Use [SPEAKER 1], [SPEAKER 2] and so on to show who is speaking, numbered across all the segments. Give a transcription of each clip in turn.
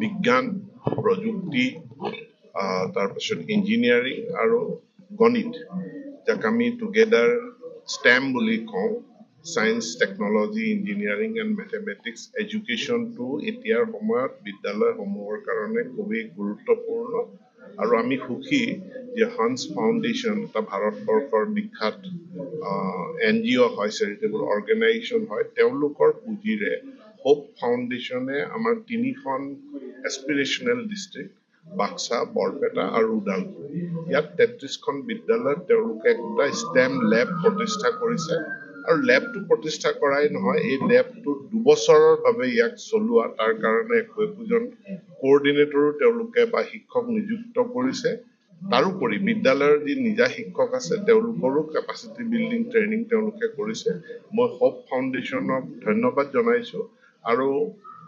[SPEAKER 1] বিজ্ঞান, প্ৰযুক্তি, তাৰপিছত ইঞ্জিনিয়াৰিং আৰু গণিত, যাক আমি টুগেডাৰ STEM বুলি কওঁ, science, technology, engineering and mathematics এডুকেশ্যনটো এতিয়াৰ সময়ত বিদ্যালয়সমূহৰ কাৰণে খুবেই গুৰুত্বপূৰ্ণ। আৰু আমি সুখী যে হান্স ফাউণ্ডেশ্যন এটা ভাৰতবৰ্ষৰ বিখ্যাত NGO হয়, চেৰিটেবল অৰ্গেনাইজেশ্যন হয়, তেওঁলোকৰ পুঁজিৰে হোপ ফাউণ্ডেশ্যনে আমাৰ 3খন এছপিৰেশ্যনেল ডিষ্ট্ৰিক্ট বাক্সা, বৰপেটা আৰু ওদালগুৰি, ইয়াত 33খন বিদ্যালয়ত তেওঁলোকে একটা STEM লেব প্ৰতিষ্ঠা কৰিছে। আৰু লেবটো প্ৰতিষ্ঠা কৰাই নহয়, এই লেবটো 2 বছৰৰ বাবে ইয়াক চলোৱা, তাৰ কাৰণে একোজন কোঅৰ্ডিনেটৰো তেওঁলোকে বা শিক্ষক নিযুক্ত কৰিছে। তাৰোপৰি বিদ্যালয়ৰ যি নিজা শিক্ষক আছে তেওঁলোকৰো কেপাচিটি বিল্ডিং ট্ৰেইনিং তেওঁলোকে কৰিছে। মই হোপ ফাউণ্ডেশ্যনক ধন্যবাদ জনাইছো। আৰু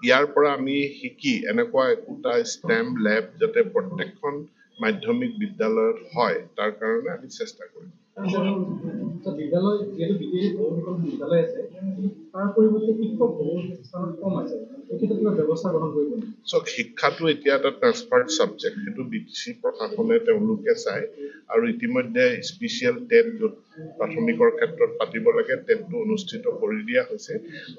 [SPEAKER 1] ইয়াৰ পৰা আমি শিকি এনেকুৱা একোটা STEM লেব যাতে প্ৰত্যেকখন মাধ্যমিক বিদ্যালয়ত হয়, তাৰ কাৰণে আমি চেষ্টা কৰিম।
[SPEAKER 2] বিদ্যালয় যিহেতু বিদ্যালয় আছে, তাৰ পৰিৱৰ্তে শিক্ষক কম আছে, এইক্ষেত্ৰত কিবা ব্যৱস্থা গ্ৰহণ কৰিব।
[SPEAKER 1] শিক্ষাটো এতিয়া এটা ট্ৰান্সফাৰ্ড ছাবজেক্ট, সেইটো BTC প্ৰশাসনে তেওঁলোকে চায়। আৰু ইতিমধ্যে স্পেচিয়েল টেট য'ত প্ৰাথমিকৰ ক্ষেত্ৰত পাতিব লাগে, টেটটো অনুষ্ঠিত কৰি দিয়া হৈছে।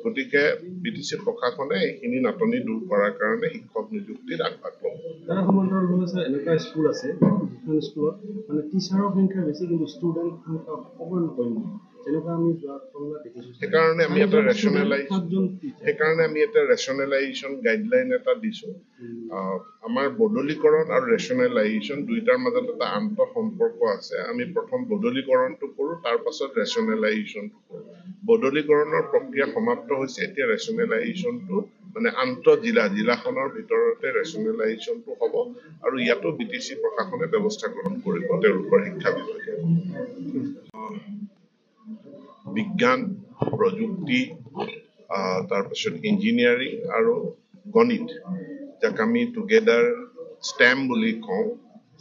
[SPEAKER 1] গতিকে BTC প্ৰশাসনে এইখিনি নাটনি দূৰ কৰাৰ কাৰণে শিক্ষক নিযুক্তিত আগভাগ ল'ব।
[SPEAKER 2] তাৰ সমান্তৰাল এনেকুৱা স্কুল আছে, যিখন স্কুলত মানে টিচাৰৰ সংখ্যা বেছি কিন্তু ষ্টুডেণ্ট সংখ্যা অকণমান কম।
[SPEAKER 1] সেইকাৰণে আমি এটা ৰেচনেলাইজেশ্যন গাইডলাইন এটা দিছো। আমাৰ বদলীকৰণ আৰু ৰেচনেলাইজেশ্যন দুইটাৰ মাজত এটা আন্তঃ সম্পৰ্ক আছে। আমি প্ৰথম বদলীকৰণটো কৰোঁ, তাৰ পাছত ৰেচনেলাইজেশ্যনটো কৰোঁ। বদলীকৰণৰ প্ৰক্ৰিয়া সমাপ্ত হৈছে, এতিয়া ৰেচনেলাইজেশ্যনটো মানে জিলাখনৰ ভিতৰতে ৰেচনেলাইজেশ্যনটো হ'ব। আৰু ইয়াতো BTC প্ৰশাসনে ব্যৱস্থা গ্ৰহণ কৰিব তেওঁলোকৰ শিক্ষা বিভাগে। বিজ্ঞান, প্ৰযুক্তি, তাৰপিছত ইঞ্জিনিয়াৰিং আৰু গণিত, যাক আমি টুগেডাৰ STEM বুলি কওঁ,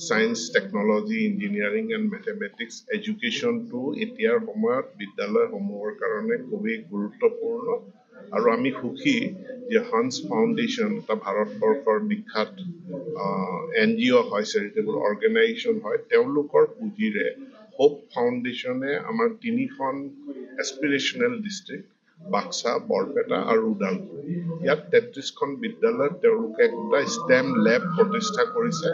[SPEAKER 1] science, technology, engineering and mathematics এডুকেশ্যনটো এতিয়াৰ সময়ত বিদ্যালয়সমূহৰ কাৰণে খুবেই গুৰুত্বপূৰ্ণ। আৰু আমি সুখী যে হান্স ফাউণ্ডেশ্যন এটা ভাৰতবৰ্ষৰ বিখ্যাত NGO হয়, চেৰিটেবল অৰ্গেনাইজেশ্যন হয়, তেওঁলোকৰ পুঁজিৰে হোপ ফাউণ্ডেশ্যনে আমাৰ 3খন এছপিৰেশ্যনেল ডিষ্ট্ৰিক্ট বাক্সা, বৰপেটা আৰু ওদালগুৰি, ইয়াত 33খন বিদ্যালয়ত তেওঁলোকে একটা STEM লেব প্ৰতিষ্ঠা কৰিছে।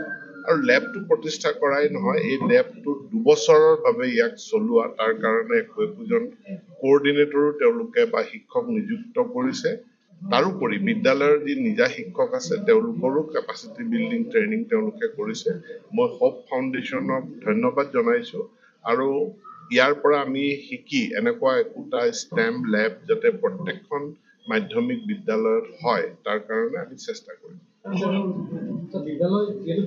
[SPEAKER 1] আৰু লেবটো প্ৰতিষ্ঠা কৰাই নহয়, এই লেবটো 2 বছৰৰ বাবে ইয়াক চলোৱা, তাৰ কাৰণে একোজন কোঅৰ্ডিনেটৰো তেওঁলোকে বা শিক্ষক নিযুক্ত কৰিছে। তাৰোপৰি বিদ্যালয়ৰ যি নিজা শিক্ষক আছে তেওঁলোকৰো কেপাচিটি বিল্ডিং ট্ৰেইনিং তেওঁলোকে কৰিছে। মই হোপ ফাউণ্ডেশ্যনক ধন্যবাদ জনাইছো। আৰু ইয়াৰ পৰা আমি শিকি এনেকুৱা একোটা STEM লেব যাতে প্ৰত্যেকখন মাধ্যমিক বিদ্যালয়ত হয়, তাৰ কাৰণে আমি চেষ্টা কৰিম।
[SPEAKER 2] বিদ্যালয় যিহেতু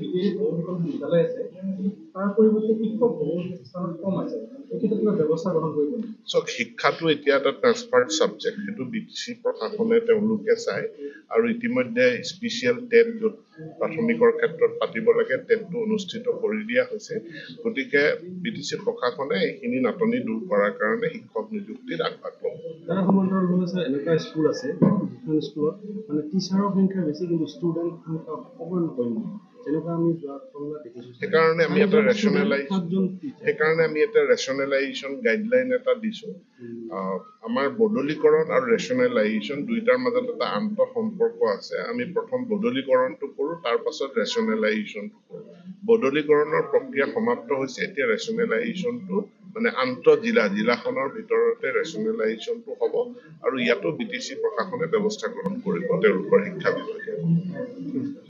[SPEAKER 2] বিদ্যালয় আছে, তাৰ পৰিৱৰ্তে শিক্ষক কম আছে, এইক্ষেত্ৰত কিবা ব্যৱস্থা গ্ৰহণ কৰিব।
[SPEAKER 1] শিক্ষাটো এতিয়া এটা ট্ৰান্সফাৰ্ড ছাবজেক্ট, সেইটো BTC প্ৰশাসনে তেওঁলোকে চায়। আৰু ইতিমধ্যে স্পেচিয়েল টেট য'ত প্ৰাথমিকৰ ক্ষেত্ৰত পাতিব লাগে, টেটটো অনুষ্ঠিত কৰি দিয়া হৈছে। গতিকে BTC প্ৰশাসনে এইখিনি নাটনি দূৰ কৰাৰ কাৰণে শিক্ষক নিযুক্তিত আগভাগ ল'ব।
[SPEAKER 2] তাৰ সমান্তৰাল এনেকুৱা স্কুল আছে, যিখন স্কুলত মানে টিচাৰৰ সংখ্যা বেছি কিন্তু ষ্টুডেণ্ট সংখ্যা অকণমান কম।
[SPEAKER 1] সেইকাৰণে আমি এটা ৰেচনেলাইজেশ্যন গাইডলাইন এটা দিছো। আমাৰ বদলীকৰণ আৰু ৰেচনেলাইজেশ্যন দুইটাৰ মাজত এটা আন্তঃ সম্পৰ্ক আছে। আমি প্ৰথম বদলীকৰণটো কৰোঁ, তাৰ পাছত ৰেচনেলাইজেশ্যনটো কৰোঁ। বদলীকৰণৰ প্ৰক্ৰিয়া সমাপ্ত হৈছে, এতিয়া ৰেচনেলাইজেশ্যনটো মানে জিলাখনৰ ভিতৰতে ৰেচনেলাইজেশ্যনটো হ'ব। আৰু ইয়াতো BTC প্ৰশাসনে ব্যৱস্থা গ্ৰহণ কৰিব তেওঁলোকৰ শিক্ষা বিভাগে।